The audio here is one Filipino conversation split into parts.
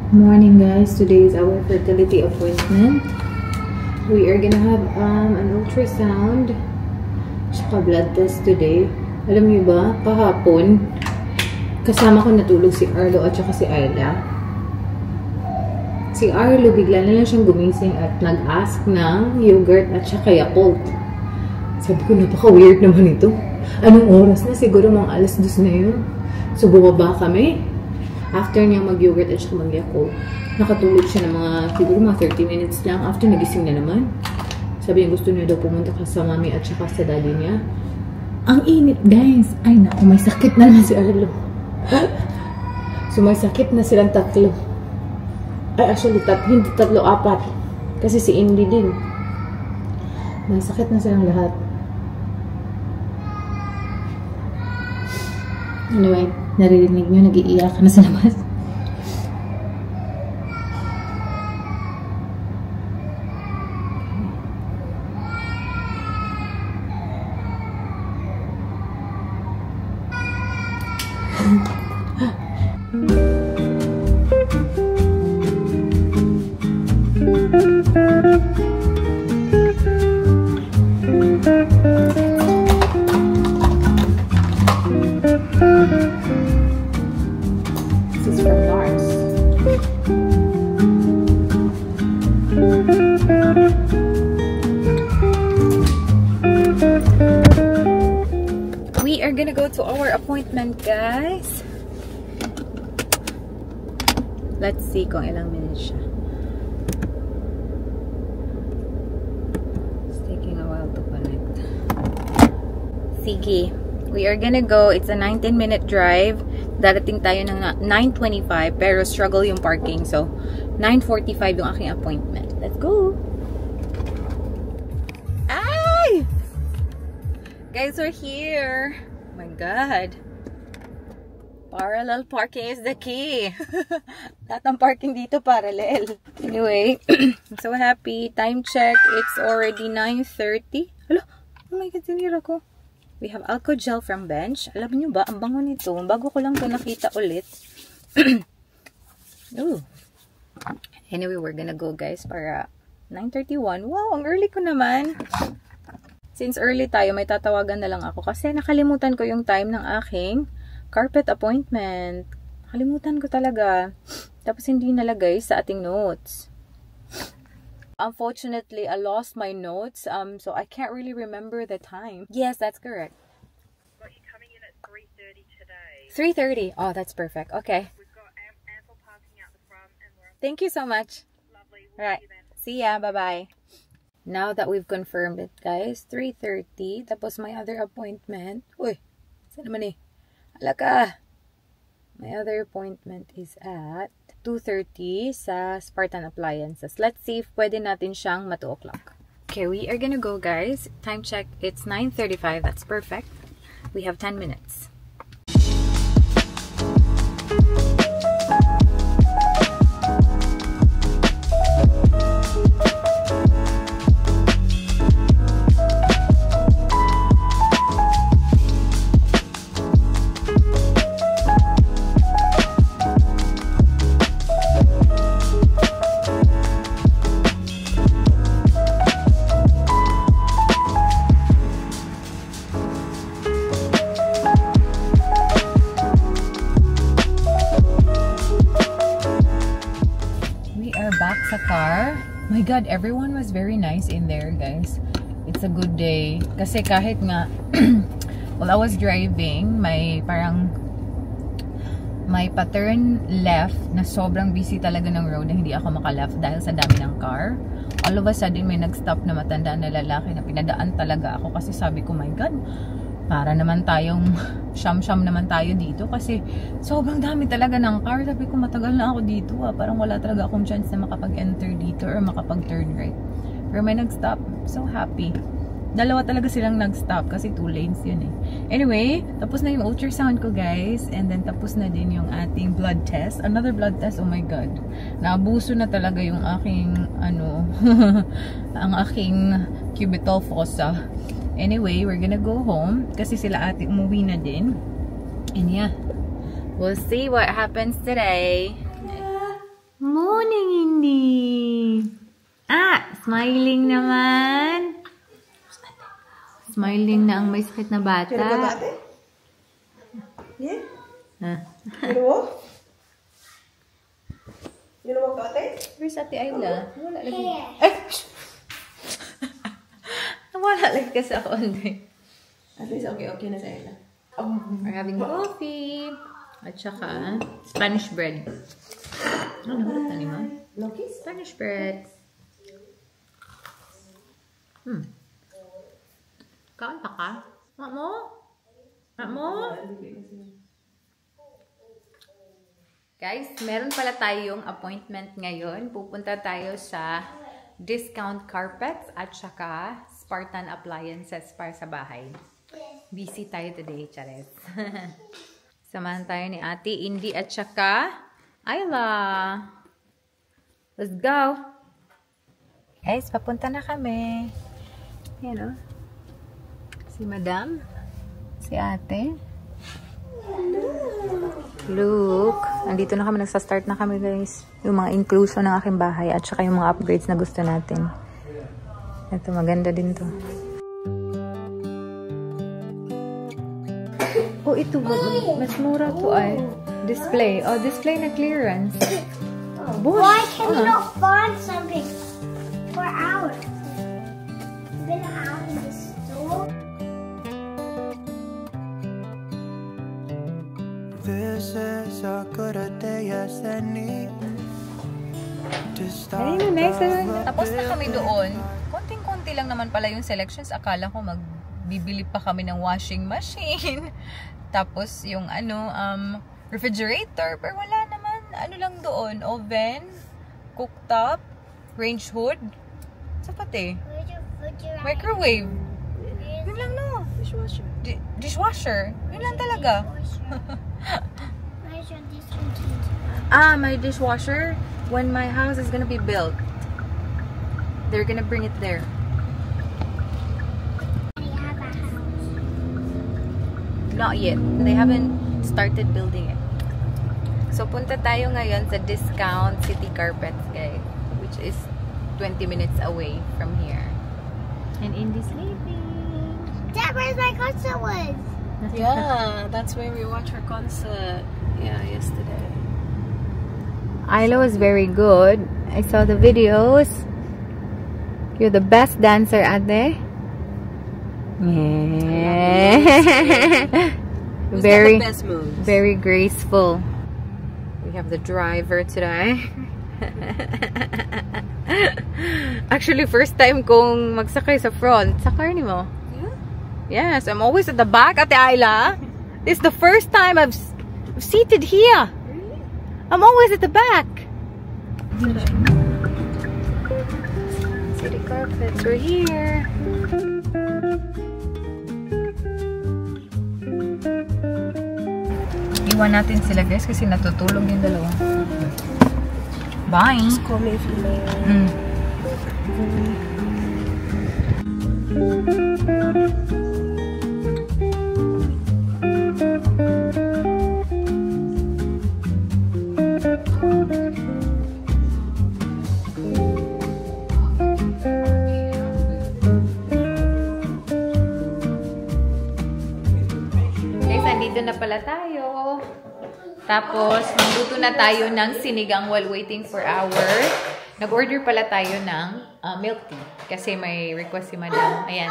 Morning guys, today is our fertility appointment. We are gonna have an ultrasound tsaka blood test today. Alam niyo ba, kahapon kasama ko natulog si Arlo at saka si Ayla. Si Arlo bigla na lang siyang gumising at nag-ask ng yogurt at saka Yakult. Sabi ko, napaka-weird naman ito. Anong oras na? Siguro mga 2:00 na yun. So bumaba kami. After niya mag-yogurt at saka mag-Yakult, nakatulog siya ng siguro mga 30 minutes lang. After, nagising na naman. Sabi niya gusto niya daw pumunta sa mami at saka sa daddy niya. Ang init, guys. Ay, naku, may sakit na naman si Arlo. So, may sakit na silang tatlo. Ay, actually, hindi tatlo, 4. Kasi si Indy din. May sakit na silang lahat. Anyway, naririnig nyo, nag-iiyak na sa labas. We are gonna go to our appointment, guys. Let's see kung ilang minutes siya. It's taking a while to connect. Sige. We are gonna go. It's a 19-minute drive. Darating tayo ng 9:25 pero struggle yung parking. So, 9:45 yung aking appointment. Let's go! Ay! Guys, we're here. Oh my God. Parallel parking is the key. Lahat ng parking dito parallel. Anyway, I'm so happy. Time check. It's already 9:30. Hello? Oh my God, sinira ko. We have Alco-Gel from Bench. Alam niyo ba, ang bango nito. Bago ko lang ito nakita ulit. Ooh. Anyway, we're gonna go, guys, para 9:31. Wow, ang early ko naman. Since early tayo, may tatawagan na lang ako kasi nakalimutan ko yung time ng aking carpet appointment. Nakalimutan ko talaga. Tapos hindi nalagay sa ating notes. Unfortunately, I lost my notes, so I can't really remember the time. Yes, that's correct. Got you coming in at 3:30 today. 3:30. Oh, that's perfect. Okay. We've got ample parking out the front, and we're Thank you so much. lovely. All right. See ya. Bye-bye. Now that we've confirmed it, guys, 3:30. Tapos my other appointment. Uy, saan naman eh? Alaka. My other appointment is at 2:30 sa Spartan Appliances. Let's see if pwede natin siyang ma 2 o'clock. Okay, we are gonna go, guys. Time check. It's 9:35. That's perfect. We have 10 minutes. Sa car. My God, everyone was very nice in there, guys. It's a good day. Kasi kahit nga while I was driving, may pattern left na sobrang busy talaga ng road na hindi ako maka-left dahil sa dami ng car. All of a sudden, may nag-stop na matanda na lalaki na pinadaan talaga ako kasi sabi ko, my God, para naman tayong sham-sham naman tayo dito kasi sobrang dami talaga ng car. Sabi ko, matagal na ako dito parang wala talaga akong chance na makapag-enter dito or makapag-turn right. Pero may nag-stop. So happy. Dalawa talaga silang nag-stop kasi 2 lanes yun eh. Anyway, tapos na yung ultrasound ko, guys. And then tapos na din yung ating blood test. Another blood test, oh my God. Naabuso na talaga yung aking ang aking cubital fossa. Anyway, we're gonna go home kasi sila ate umuwi na din. And yeah, we'll see what happens today. Morning, Indy! Smiling naman. Smiling na ang may sakit na bata. You know what, Yeah? Ah. You know what? You know what, Ate? Where's Ate Ayla? Wala lagi. Ay! Wala lagi kasi ako. At least okay na sa Ella. We're having coffee. At saka, Spanish bread. Ano ba ito mo? Loki? Spanish bread. Kaon pa ka? Mak mo? Mak mo? Guys, meron pala tayong appointment ngayon. Pupunta tayo sa Discount Carpets at saka Spartan Appliances para sa bahay. Busy tayo today, Chares. Samahan tayo ni Ate Indy at saka Ayla. Let's go! Guys, papunta na kami. Yan o. Si Madam. Si Ate. Look. Andito na kami. Nagsa-start na kami, guys. Yung mga inclusion ng aking bahay at saka yung mga upgrades na gusto natin. Ito, maganda din to. Oh, ito. Mas mura to ay. Display. Oh, display na clearance. Why can you not find something for hours? Been out in the store. This is a good day as any. Ayun, nice. Tapos na kami doon. Konting-konti lang naman pala yung selections. Akala ko magbibili pa kami ng washing machine. Tapos yung refrigerator. Pero wala naman. Ano lang doon? Oven, cooktop, range hood. Sapat eh. Microwave. Yun lang no. Dishwasher. Dishwasher. Yun lang talaga. Where's your discontinued? My dishwasher. When my house is gonna be built, they're gonna bring it there. We have a house. Not yet. They haven't started building it. So, punta tayo ngayon sa Discount City Carpets, guys. Which is 20 minutes away from here. And Indy's sleeping. Dad, where's my concert was? Yeah, that's where we watched her concert. Yeah, yesterday. Ayla was very good. I saw the videos. You're the best dancer, Ate. Yeah. Very, the best moves? Very graceful. We have the driver today. Actually, first time kong magsakay sa front. Sa car ni mo? Yeah. Yes, I'm always at the back, Ate Ayla. This is the first time I've seated here. Really? I'm always at the back. City carpets are here. Iwan natin sila, guys, kasi natutulog yung dalawa. Bye. Just call me if you know. Nandito na pala tayo. Tapos, magluto na tayo ng sinigang while waiting for our... Nag-order pala tayo ng milk tea. Kasi may request si Madam. Ayan.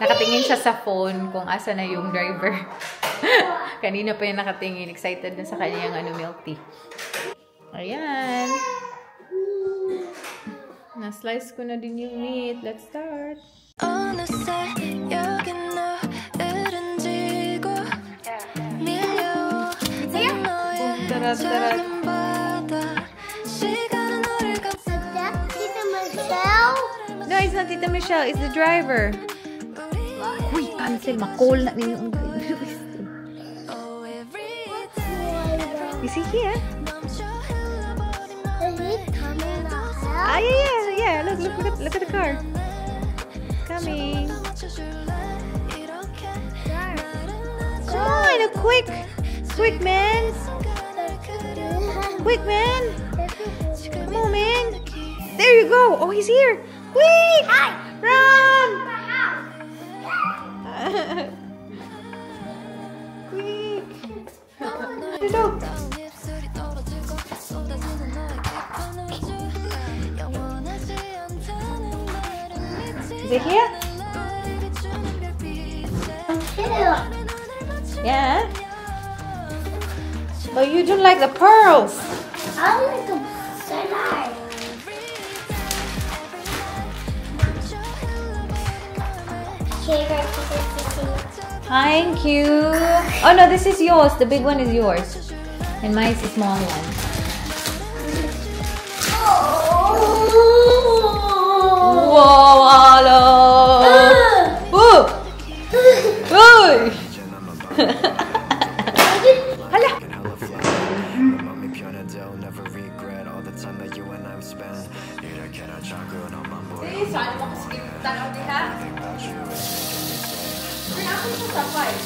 Nakatingin siya sa phone kung asa na yung driver. Kanina pa yung nakatingin. Excited na sa kanyang milk tea. Ayan. Na-slice ko na din yung meat. Let's start. No, it's not Tita Michelle. It's the driver. Uy, cancel. Ma-call na ninyo ang driver. Is he here? Ah, yeah. Look at the car. Coming. Come on, quick, man. Quick, man. Come on, man. There you go. Oh, he's here. Quick! Run! Quick! Dito. Is it here? Yeah. But you don't like the pearls. I like them so nice. Thank you. Oh no, this is yours. The big one is yours. And mine is the small one. Whoa, hello. Uy! Hala! Saan mo kasi tanaw diha? Pinapin mo sa five.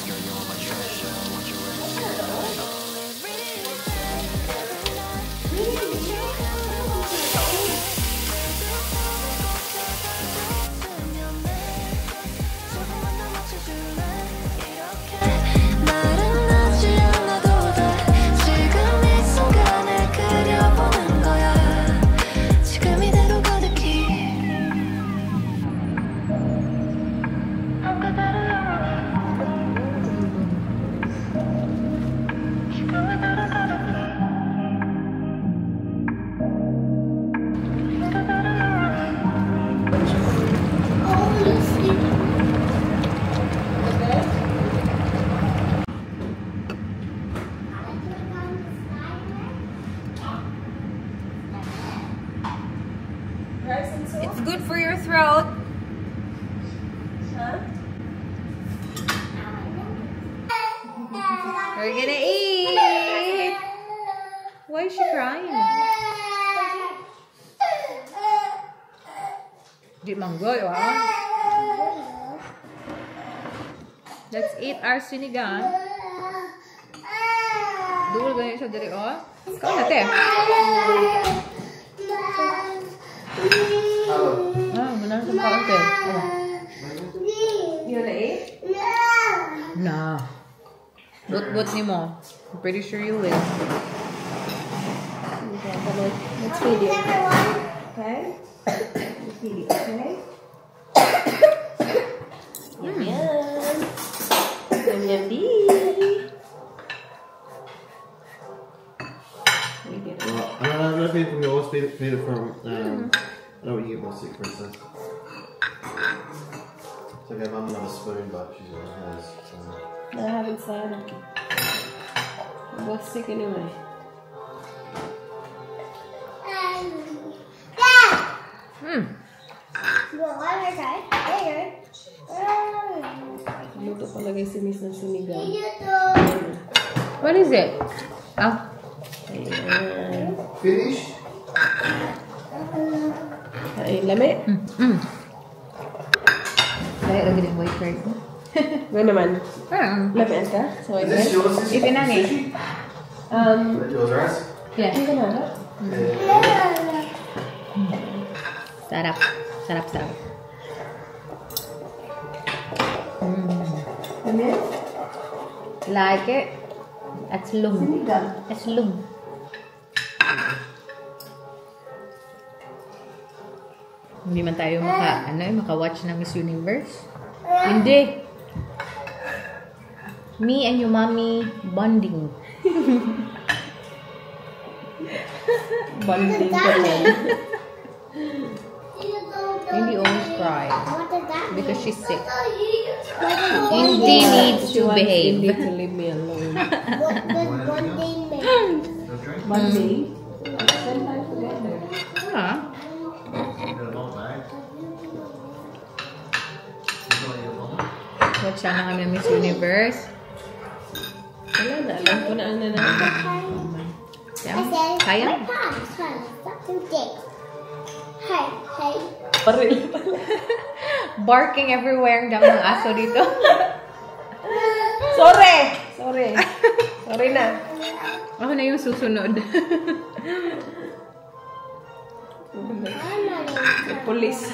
It's good for your throat. We're gonna eat. Why is she crying? Di manggoy, wow. Let's eat our sinigang. Dul ganyan siya diri, oh. Ikaw natin. Menang sa kaunti. You wanna eat? Nah. But ni mo. I'm pretty sure you will. Let's feed it. Okay? Let's feed it, okay? Yum, yum. Yum, yummy. Well, I'm not feed it from yours, feed it from, I know what you get more sick princess. So I gave Mum another spoon, but she's already has. So. I haven't started. I was sick anyway. Luto palagay si Miss ng sinigang. What is it? Oh. Ayan. Finished? Ay, lami. Kaya lagi din white bread. Ano naman? Lami ka? So, Is this yours? Is If inani. that yours, right? Yeah. Hindi ka na. Sarap. Sarap, sarap. Lami? Like it. At lum. Sinigang. At lum. Hindi man tayo maka-watch ng Miss Universe. Hindi. Me and your mommy bonding. Bonding ka yan. Indy always cry because she's sick. What Indy needs She to wants behave. Indy to leave me alone. does one day make? Bonding? Spend time together. Ah. Watch siya na kami ng Miss Universe. Wala na. Alam ko na ang nanay. Yeah. Kaya? My palms, stop too big. Hey, hey. Paril. Barking everywhere. Ang dami ng aso dito. Sorry! Sorry. Sorry na. Ako na yung susunod. I'm not even Police.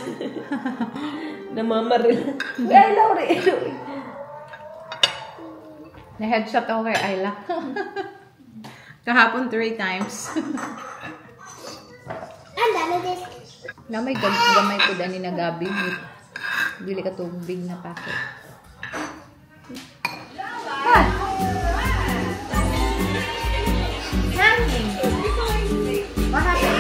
Namamaril. Ay, Lauri. Na-headshot ako kay Ayla. Kahapon 3 times. I'm done with this. Na may gamay ko dani na gabi. Bili ka tubig na packet. What happened?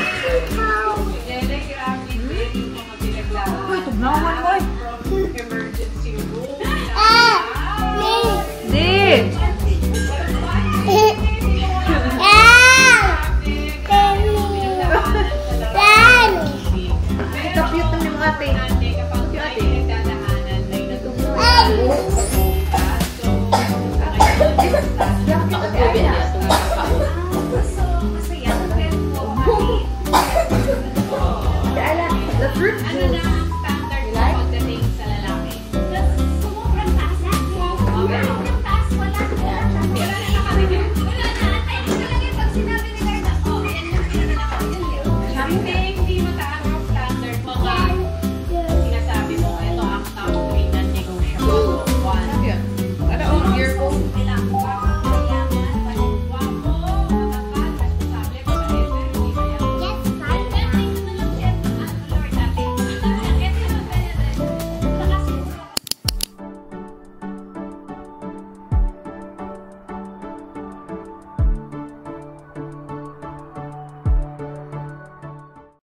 Uy, tugnawan mo. Me. Did!